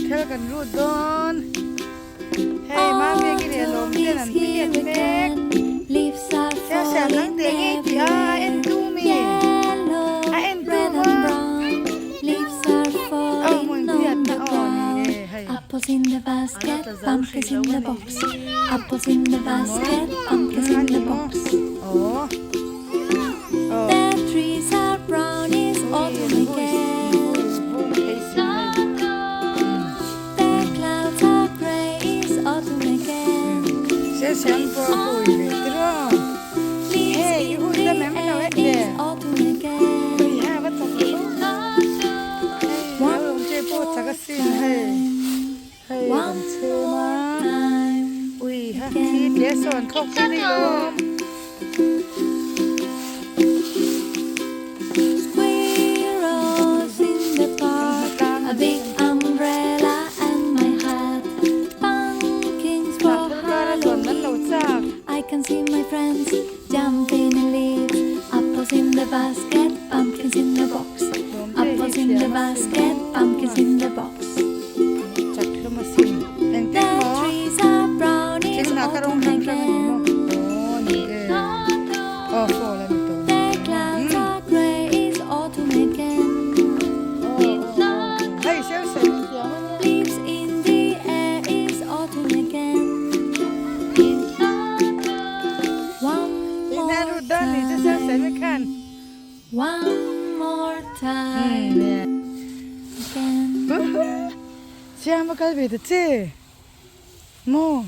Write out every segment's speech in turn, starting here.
Tell can root don. Hey, mommy, get a long tail and be at back. Leaves are falling everywhere. Yellow, red and brown. Leaves are falling on the ground. Apples in the basket, pumpkins in the box. Apples in the basket, pumpkins in the box. The trees are brown, it's autumn again. The clouds are gray, it's autumn again. Leaves in the air, it's autumn again. One more time. Squirrels in the park, a big umbrella and my hat. Pumpkins for Halloween. I can see my friends jumping in leaves. Apples in the basket, pumpkins in the box. Apples in the basket, pumpkins in the box. The trees are brown, it's autumn again. The clouds are gray, it's autumn again. Leaves in the air, it's autumn again. One more time. One more time. Again. Siamo calvete, c'è. Mo.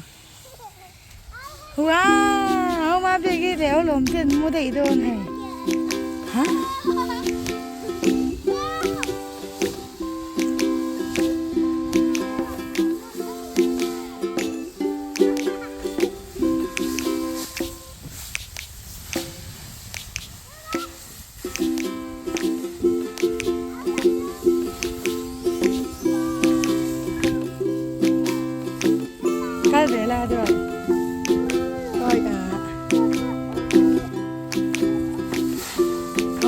Wow, ma perché đéo lồm tiền mua đầy đồ này? Hả? Cái về là được. Coi à.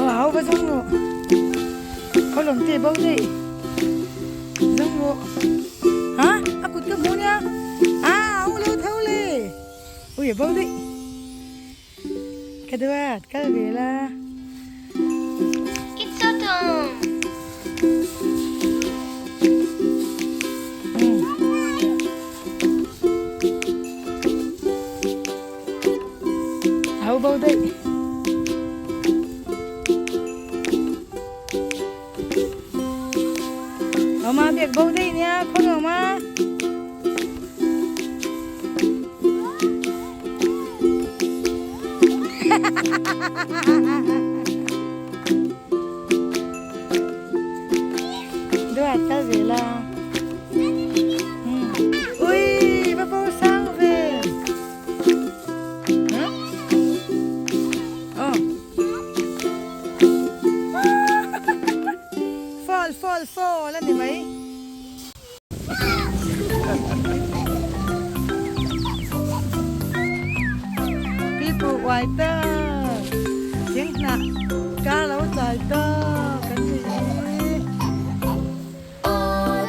Áo vào trong rồi. Có lồng tiền bao đi. Trong rồi. Hả? Aku cướp mua nha. Áo lâu thâu lì. Ui bao đi. Cái thứ ba, cái về là. It's autumn. Áo bao đi. Oma việc bao đi nha, con Oma. Đưa cái gì là. Ui, bà bao sang về. Fall lên thì mấy. People white tơ. Tiếng nạ. Cá lấu dài tơ. Cái gì?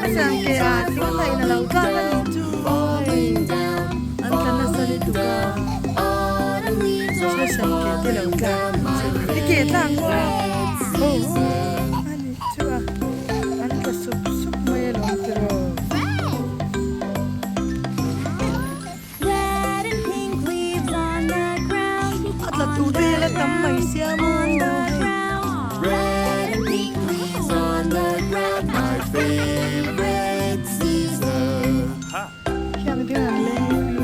Cái sang kìa à. Tiếng này là lấu ra lên đi chú ơi. Anh thân là sao đi tụ ca. Chưa sang kìa thì lấu ra. Đi kìa thang quá. Anh chưa. Sup may long tiro. Red and pink leaves on the ground. At la tude la tamay siya mo. Red and pink leaves on the ground. My favorite season. Kaya may tinanong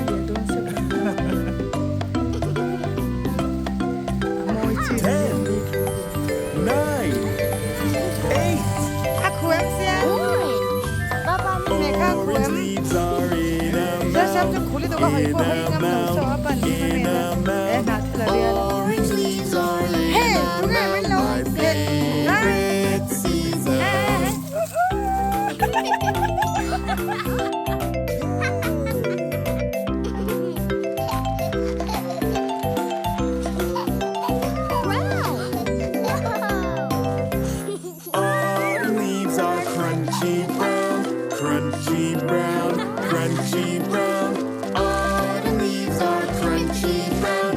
lang doon sa amoy siya. 10, 9, 8. Ako em siya. Papa mo may kako em. Sa siyam yung kulit ako kayo po kayo nga mga sa apan. Eh, natin lang yan. Hey, tugay, may lang. crunchy brown,